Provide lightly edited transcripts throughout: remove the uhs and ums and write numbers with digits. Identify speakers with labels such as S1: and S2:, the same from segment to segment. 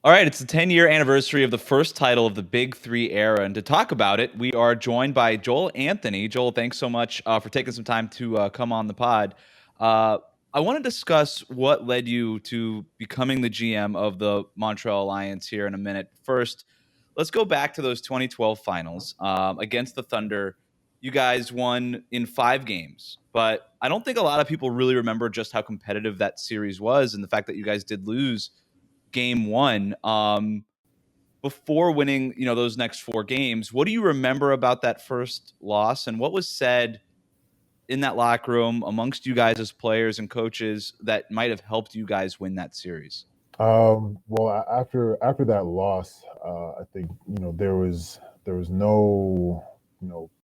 S1: All right, it's the 10-year anniversary of the first title of the Big Three era. And to talk about it, we are joined by Joel Anthony. Joel, thanks so much for taking some time to come on the pod. Uh, I want to discuss what led you to becoming the GM of the Montreal Alliance here in a minute. First, let's go back to those 2012 finals against the Thunder. You guys won in 5 games, but I don't think a lot of people really remember just how competitive that series was and the fact that you guys did lose game one. Before winning, those next 4 games, what do you remember about that first loss, and what was said in that locker room amongst you guys as players and coaches that might have helped you guys win that series?
S2: After that loss, I think there was no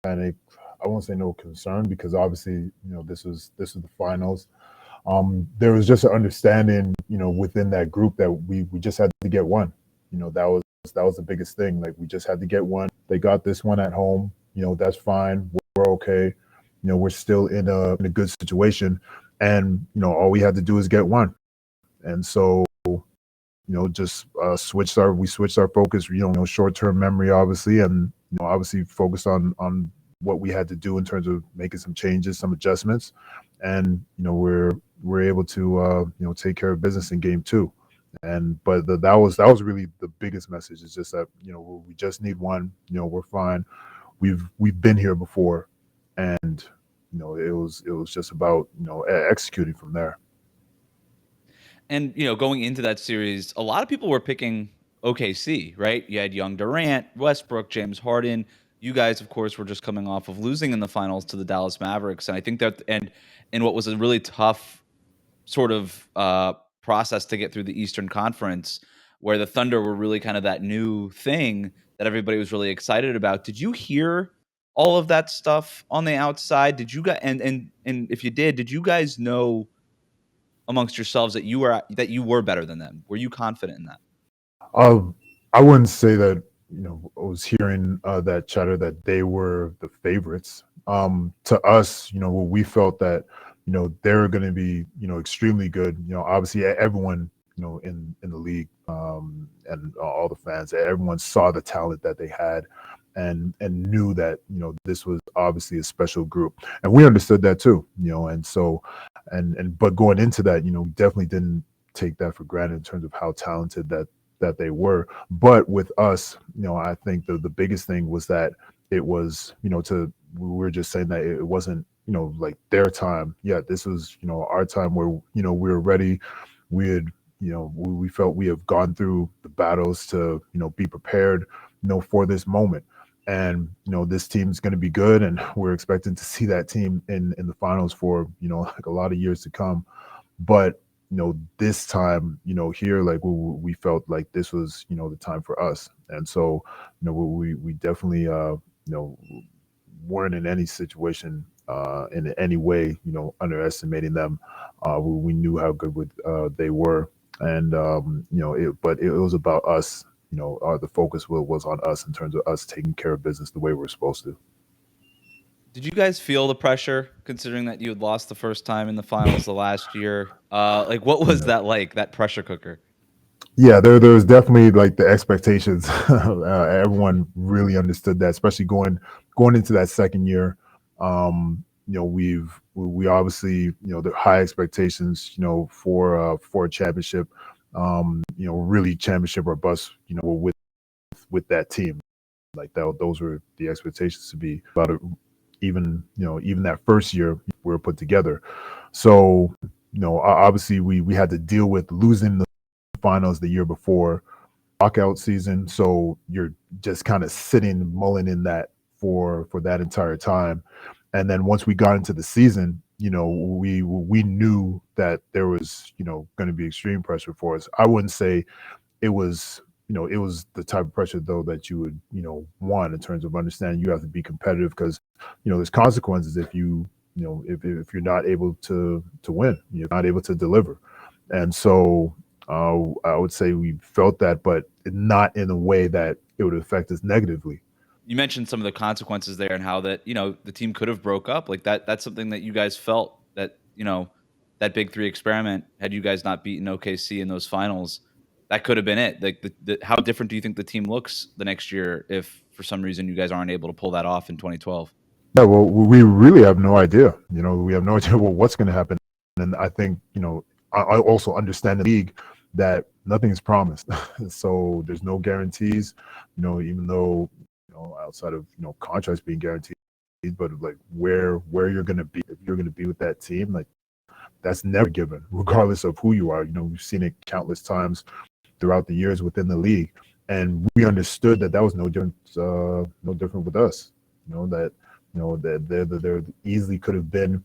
S2: panic. I won't say no concern because obviously this was the finals. There was just an understanding within that group that we just had to get one. That was the biggest thing. Like we just had to get one. They got this one at home. That's fine. We're okay. We're still in a good situation, and all we had to do is get one. And so just we switched our focus, short term memory, obviously, and obviously focused on what we had to do in terms of making some changes, some adjustments, and we're able to take care of business in game two. And but that was really the biggest message. Is just that we just need one. We're fine. We've been here before, and it was just about executing from there.
S1: And going into that series, a lot of people were picking OKC, right? You had young Durant, Westbrook, James Harden. You guys, of course, were just coming off of losing in the finals to the Dallas Mavericks, and I think that and what was a really tough sort of process to get through the Eastern Conference, where the Thunder were really kind of that new thing that everybody was really excited about. Did you hear all of that stuff on the outside? Did you guys and if you did you guys know amongst yourselves that you were better than them? Were you confident in that?
S2: Uh, I wouldn't say that I was hearing that chatter that they were the favorites. To us, we felt that they were going to be extremely good. Obviously everyone in the league and all the fans, everyone saw the talent that they had. And knew that this was obviously a special group, and we understood that too. And so, and but going into that, definitely didn't take that for granted in terms of how talented that they were. But with us, I think the biggest thing was that it was, to we were just saying that it wasn't, like their time. Yeah, this was, our time where, we were ready. We had, we felt we have gone through the battles to, be prepared, for this moment. And this team's going to be good, and we're expecting to see that team in the finals for like a lot of years to come. But this time, here, like we felt like this was, the time for us. And so, we definitely, weren't in any situation, in any way, underestimating them. We knew how good they were. And, but it was about us. The focus was on us in terms of us taking care of business the way we're supposed to.
S1: Did you guys feel the pressure considering that you had lost the first time in the finals the last year? Like what was
S2: Yeah.
S1: that like, that pressure cooker?
S2: Yeah, there was definitely like the expectations. Everyone really understood that, especially going into that second year. We obviously, the high expectations, for a championship. Really championship or bust. With that team, like that, those were the expectations to be about it. Even that first year we were put together. So obviously we had to deal with losing the finals the year before, lockout season. So you're just kind of sitting mulling in that for that entire time. And then once we got into the season, we knew that there was going to be extreme pressure for us. I wouldn't say it was the type of pressure though that you would want in terms of understanding you have to be competitive because there's consequences if if you're not able to win, you're not able to deliver. And so I would say we felt that, but not in a way that it would affect us negatively.
S1: You mentioned some of the consequences there and how that, the team could have broke up. Like that's something that you guys felt that, that big three experiment, had you guys not beaten OKC in those finals, that could have been it. Like, how different do you think the team looks the next year if for some reason you guys aren't able to pull that off in 2012?
S2: Yeah, well, we really have no idea. We have no idea what's going to happen. And I think, I also understand the league that nothing is promised. So there's no guarantees, even though, outside of, contracts being guaranteed, but like where you're going to be, if you're going to be with that team, like that's never given, regardless of who you are. We've seen it countless times throughout the years within the league. And we understood that was no different with us, that, that there easily could have been,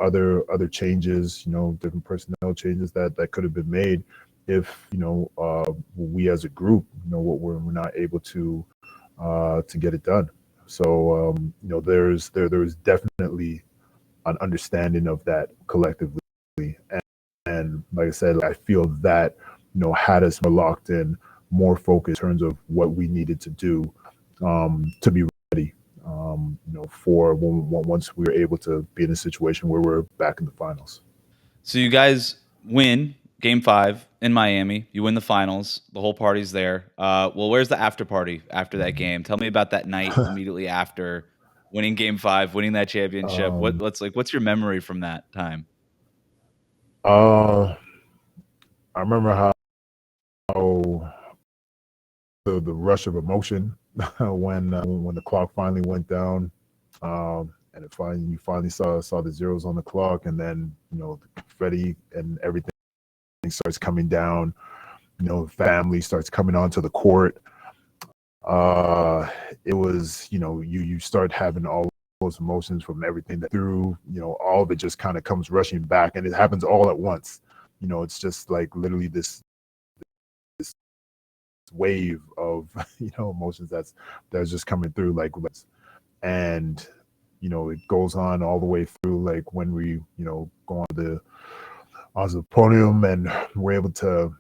S2: other changes, different personnel changes that could have been made if, we as a group, we're not able to get it done. So, there's definitely an understanding of that collectively. And like I said, I feel that, had us more locked in, more focused in terms of what we needed to do to be ready, for once we were able to be in a situation where we're back in the finals.
S1: So you guys win Game 5 in Miami. You win the finals. The whole party's there. Well, where's the after party after that game? Tell me about that night immediately after winning Game 5, winning that championship. What's your memory from that time?
S2: I remember how the rush of emotion when the clock finally went down, and you finally saw the zeros on the clock, and then the confetti and everything starts coming down. Family starts coming onto the court. It was you start having all those emotions from everything that through. All of it just kind of comes rushing back, and it happens all at once. It's just like literally this wave of emotions that's just coming through, like, and it goes on all the way through, like when we go on the podium and we're able to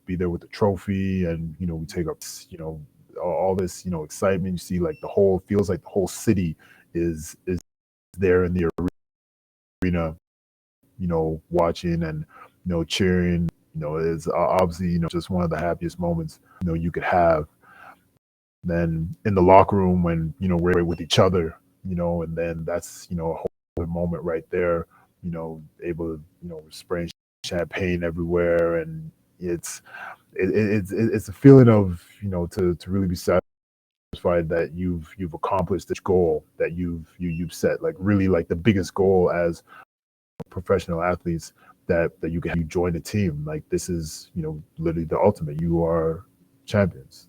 S2: be there with the trophy, and we take up all this excitement. You see, like, feels like the whole city is there in the arena, watching and cheering. It's obviously just one of the happiest moments you could have. Then in the locker room when we're with each other, and then that's a whole moment right there. Able to spraying champagne everywhere, and it's a feeling of to really be satisfied that you've accomplished this goal that you've set, like really like the biggest goal as professional athletes, that you join a team. Like, this is literally the ultimate. You are champions,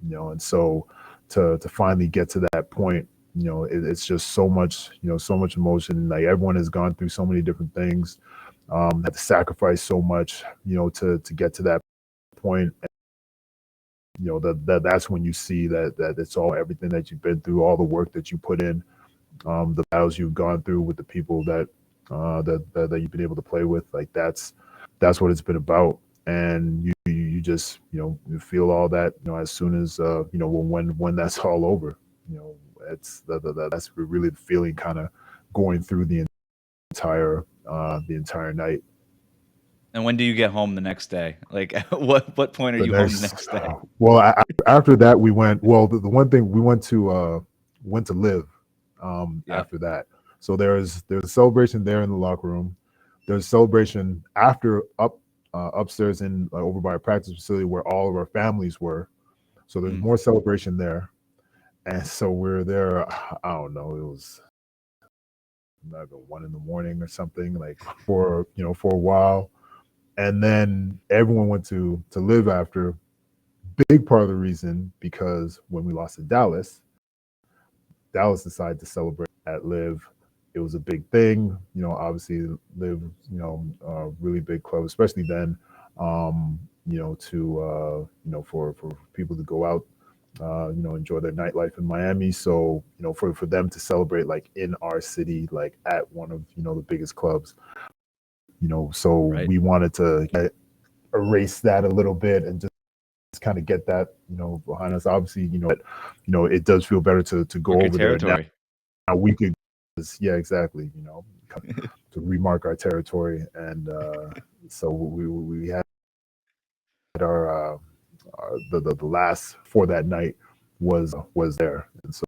S2: and so to finally get to that point, it's just so much emotion. Like, everyone has gone through so many different things, had to sacrifice so much to get to that point. That's when you see that it's all, everything that you've been through, all the work that you put in, the battles you've gone through with the people that you've been able to play with. Like, that's what it's been about. And you just you feel all that as soon as when that's all over. It's that's really the feeling kind of going through the entire night.
S1: And when do you get home the next day? Like, what point are you home the next day?
S2: Well, after that we went. Well, the one thing, we went to live after that. So there's a celebration there in the locker room. There's a celebration after upstairs in over by our practice facility where all of our families were. So there's more celebration there. And so we're there. I don't know. It was like 1 a.m. or something, like, for a while. And then everyone went to live after. Big part of the reason, because when we lost to Dallas decided to celebrate at Live. It was a big thing, obviously Live, really big club, especially then, for people to go out, enjoy their nightlife in Miami. So, for them to celebrate, like, in our city, like at one of, the biggest clubs, so
S1: Right.
S2: we wanted to erase that a little bit and just kind of get that, behind us. Obviously, it does feel better to go over there now. We could, yeah, exactly. remark our territory, and so we had the last for that night was there, and so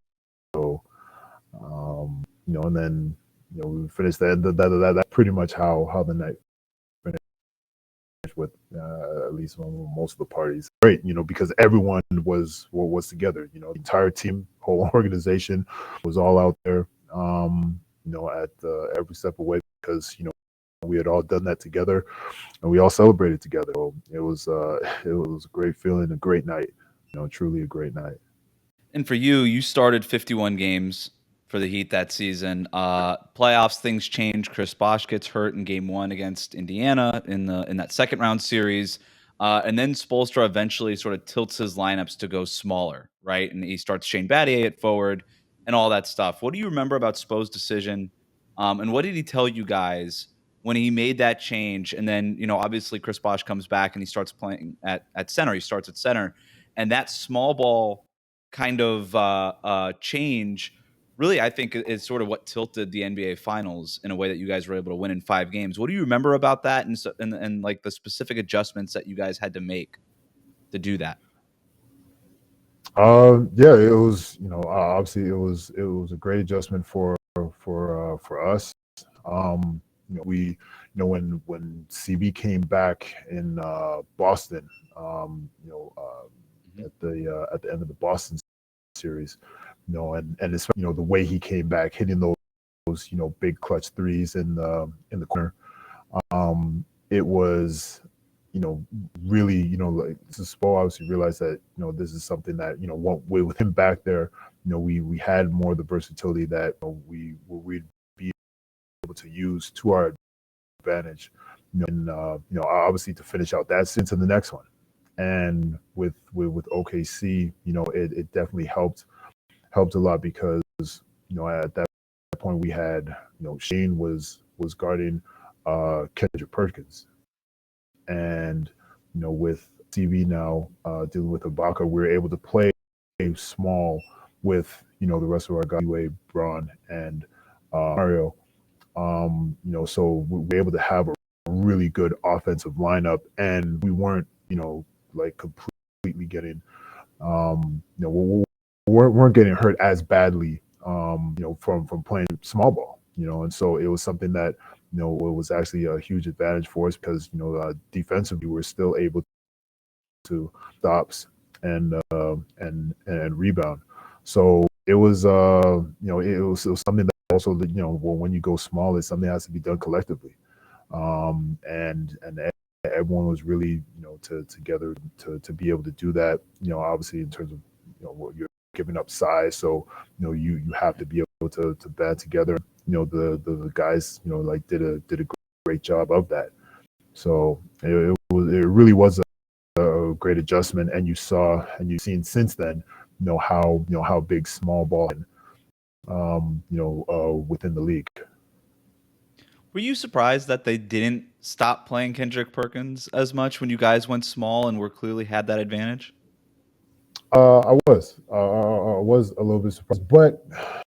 S2: and then we finished that pretty much how the night finished with at least most of the parties. Great, because everyone was together. The entire team, whole organization was all out there. At every step of the way, because we had all done that together, and we all celebrated together. So it was a great feeling, a great night. Truly a great night.
S1: And for you, you started 51 games for the Heat that season. Playoffs, things change. Chris Bosh gets hurt in Game 1 against Indiana in that second round series, and then Spoelstra eventually sort of tilts his lineups to go smaller, right? And he starts Shane Battier at forward and all that stuff. What do you remember about Spo's decision, and what did he tell you guys when he made that change? And then obviously Chris Bosh comes back and he starts playing at center. He starts at center, and that small ball kind of change really, I think, is sort of what tilted the NBA Finals in a way that you guys were able to win in 5 games. What do you remember about that, and like the specific adjustments that you guys had to make to do that?
S2: Yeah, it was obviously it was a great adjustment for us. We when CB came back in Boston,
S1: Mhm.
S2: at the end of the Boston series, and especially the way he came back, hitting those big clutch threes in the corner. It was really like Spo obviously realized that this is something that with him back there, we had more of the versatility that we'd be able to use to our advantage, and obviously to finish out that since in the next one. And with OKC, it definitely helped a lot, because at that point we had Shane was guarding Kendrick Perkins, and with CV now dealing with Ibaka, we were able to play small with the rest of our guys, Braun, and Mario. So we were able to have a really good offensive lineup, and we weren't like completely getting weren't getting hurt as badly from playing small ball, and so it was something that it was actually a huge advantage for us, because defensively we were still able to stops and rebound. So it was it was something that also that when you go small, it's something that has to be done collectively, and everyone was really together to be able to do that. Obviously in terms of what you're giving up size, so you have to be able to band together. The guys like did a great job of that. So it really was a great adjustment, and you've seen since then how big small ball within the league.
S1: Were you surprised that they didn't stop playing Kendrick Perkins as much when you guys went small and were clearly had that advantage?
S2: I was a little bit surprised, but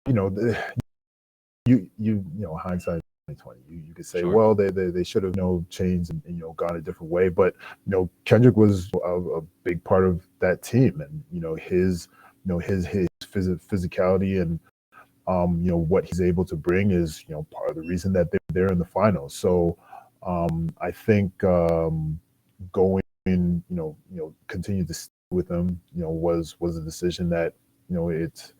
S2: you know, the, hindsight 2020. You could say,
S1: Sure.
S2: well, they should have changed and gone a different way, but Kendrick was a big part of that team, and his physicality and what he's able to bring is part of the reason that they're there in the finals. So I think going continue to stay with them was a decision that it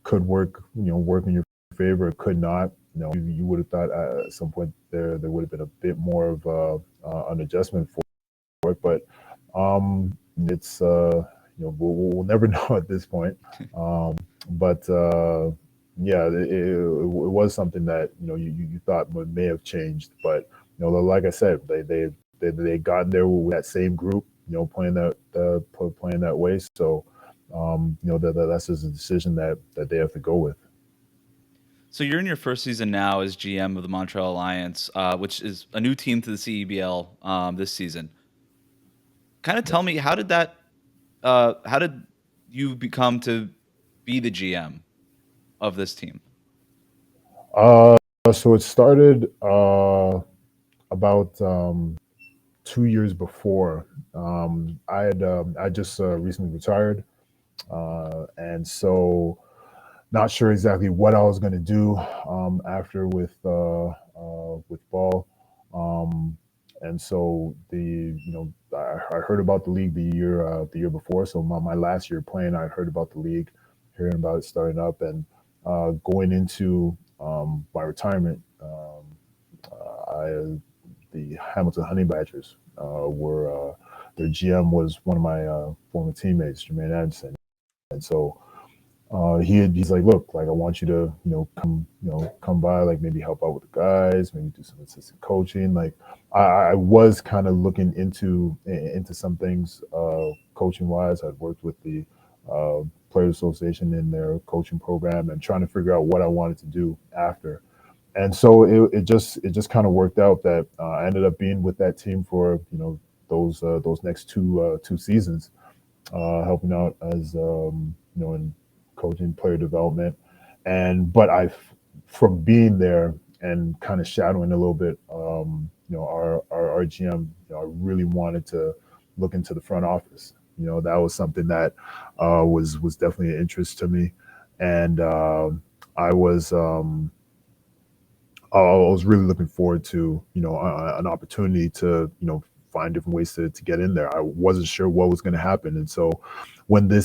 S2: could work in your favor. It could not. You would have thought at some point there would have been a bit more of an adjustment for it, but it's we'll never know at this point. But yeah, it was something that you thought may have changed, but like I said, they got there with that same group, playing playing that way. So that's just a decision that they have to go with.
S1: So you're in your first season now as GM of the Montreal Alliance, which is a new team to the CEBL this season. Kind of tell me, how did you become to be the GM of this team?
S2: So it started about 2 years before. I just recently retired, and so not sure exactly what I was going to do after with ball. Um, and so I heard about the league the year before. So my last year playing, I heard about the league, hearing about it starting up, and going into my retirement. I The Hamilton Honey Badgers were their GM was one of my former teammates, Jermaine Anderson, and so he's like, look, like I want you to, come by, like maybe help out with the guys, maybe do some assistant coaching. Like I was kind of looking into some things coaching wise. I'd worked with the Players Association in their coaching program and trying to figure out what I wanted to do after. And so it just kind of worked out that I ended up being with that team for those next two seasons, helping out as in coaching, player development, and but I, from being there and kind of shadowing a little bit, our GM, I really wanted to look into the front office. That was something that was definitely an interest to me, and I was. I was really looking forward to an opportunity to find different ways to get in there. I wasn't sure what was going to happen, and so when the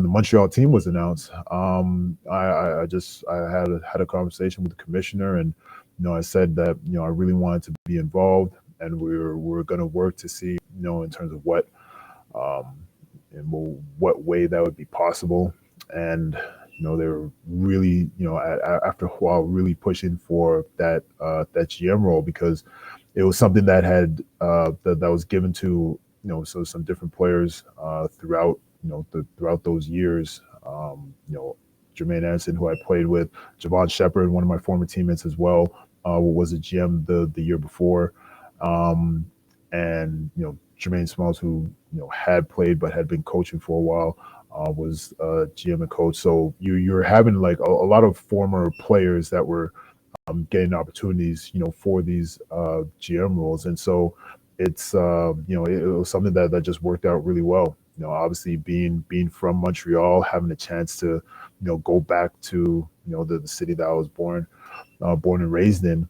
S2: Montreal team was announced, I had a conversation with the commissioner, and I said that I really wanted to be involved, and we were going to work to see in terms of um, what way that would be possible, and they were really after a while really pushing for that GM role because it was something that had that was given to so some different players throughout throughout those years. Jermaine Anderson, who I played with, Javon Shepard, one of my former teammates as well, was a GM the year before, um, and Jermaine Smalls, who had played but had been coaching for a while, was GM and coach. So you're having like a lot of former players that were getting opportunities, for these GM roles, and so it was something that just worked out really well. Obviously being from Montreal, having a chance to go back to the city that I was born and raised in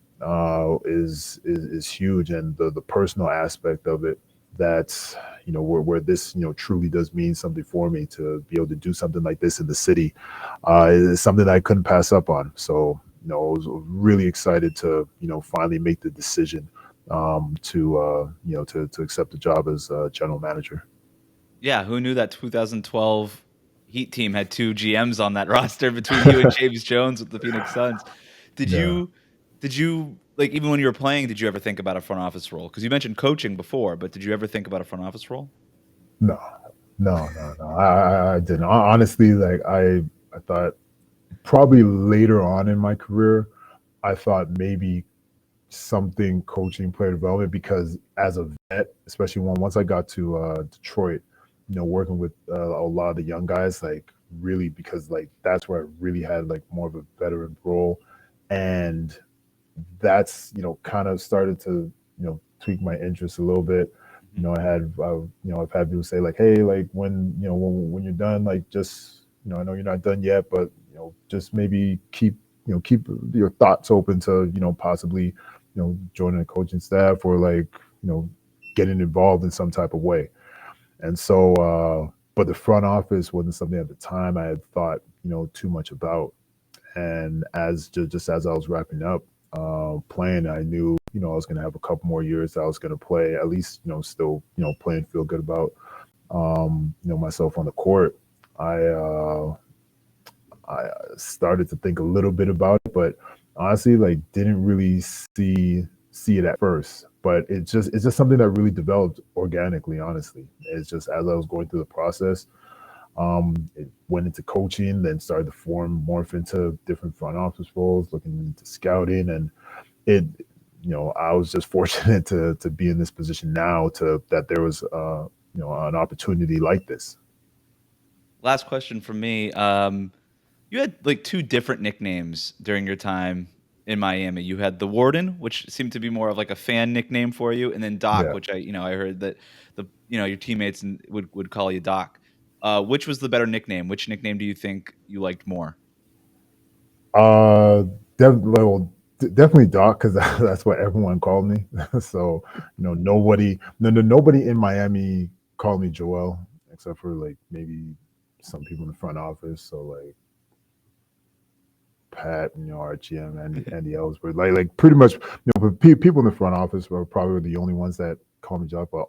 S2: is huge, and the personal aspect of it. That's where this truly does mean something for me to be able to do something like this in the city is something that I couldn't pass up on. So I was really excited to finally make the decision to accept the job as general manager.
S1: Yeah, who knew that 2012 Heat team had 2 GMs on that roster between you and James Jones with the Phoenix Suns. Did
S2: Yeah.
S1: you did you like, even when you were playing, did you ever think about a front office role? Because you mentioned coaching before, but did you ever think about a front office role?
S2: No, no. I didn't. Honestly, like I thought probably later on in my career, I thought maybe something coaching player development because as a vet, especially once I got to Detroit, working with a lot of the young guys, like really because like that's where I really had like more of a veteran role, and that's kind of started to tweak my interest a little bit.
S1: Mhm.
S2: I've had people say like, hey, like when you're done, like just I know you're not done yet, but just maybe keep your thoughts open to possibly joining a coaching staff or like getting involved in some type of way. And so, but the front office wasn't something at the time I had thought too much about. And as just as I was wrapping up playing, I knew I was going to have a couple more years. I was going to play at least still playing, feel good about myself on the court. I I started to think a little bit about it, but honestly, like didn't really see it at first. But it's just something that really developed organically. Honestly, it's just as I was going through the process, it went into coaching, then started to morph into different front office roles, looking into scouting, and it. I was just fortunate to be in this position now. To that there was an opportunity like this.
S1: Last question from me. You had like 2 different nicknames during your time in Miami. You had the Warden, which seemed to be more of like a fan nickname for you, and then Doc,
S2: Yeah.
S1: which I heard that your teammates would call you Doc. Which was the better nickname? Which nickname do you think you liked more?
S2: Uh, definitely Doc, because that's what everyone called me. So nobody in Miami called me Joel except for like maybe some people in the front office. So like Pat, our GM, and Andy Ellsworth, like pretty much, people in the front office were probably the only ones that called me Jock. But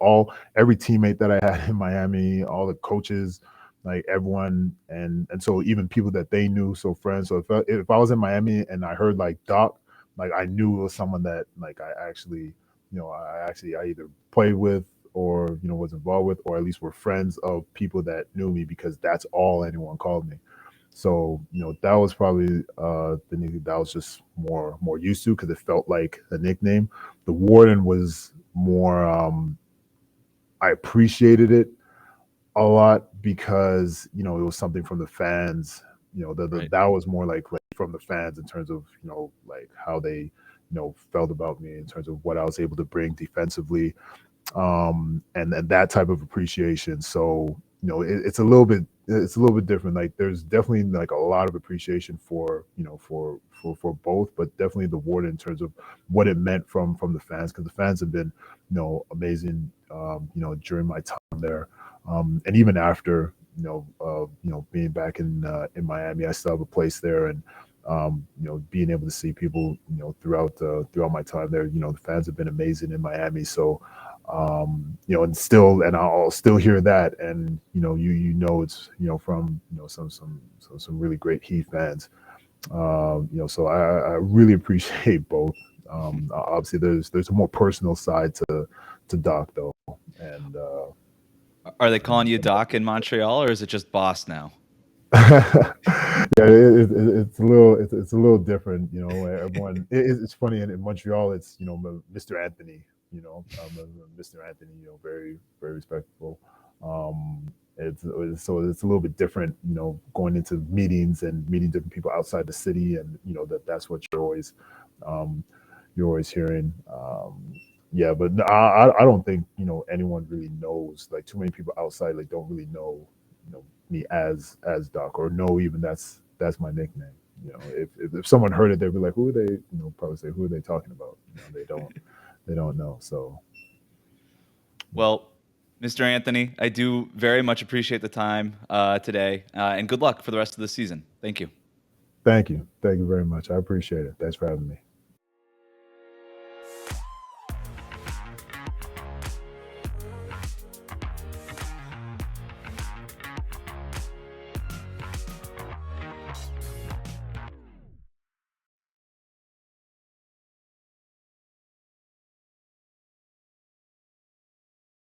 S2: every teammate that I had in Miami, all the coaches, like everyone, and so even people that they knew, so friends. So if I was in Miami and I heard like Doc, like I knew it was someone that like I either played with or was involved with, or at least were friends of people that knew me, because that's all anyone called me. So that was probably the nickname that I was just more used to, because it felt like a nickname. The Warden was more. I appreciated it a lot because it was something from the fans.
S1: Right.
S2: That was more like from the fans in terms of like how they felt about me in terms of what I was able to bring defensively, and that type of appreciation. So it's a little bit different. Like there's definitely like a lot of appreciation for for both, but definitely the Warden in terms of what it meant from the fans, because the fans have been amazing during my time there, and even after being back in Miami. I still have a place there, and being able to see people throughout my time there. The fans have been amazing in Miami. So and I'll still hear that, and it's from some really great Heat fans. So I really appreciate both. Obviously, there's a more personal side to Doc though, and
S1: Are they calling you Doc in Montreal, or is it just Boss now?
S2: yeah, it's a little different. Everyone it's funny in Montreal. It's Mr. Anthony. Mr. Anthony. Very very respectful. So it's a little bit different. Going into meetings and meeting different people outside the city, and that's what um, you're always hearing. Yeah, but no, I don't think anyone really knows. Like too many people outside like don't really know me as Doc, or know even that's my nickname. If someone heard it, they'd be like, "Who are they?" Probably say, "Who are they talking about?" They don't know. So
S1: Well, Mr. Anthony, I do very much appreciate the time today, and good luck for the rest of the season. Thank you.
S2: thank you very much. I appreciate it. Thanks for having me.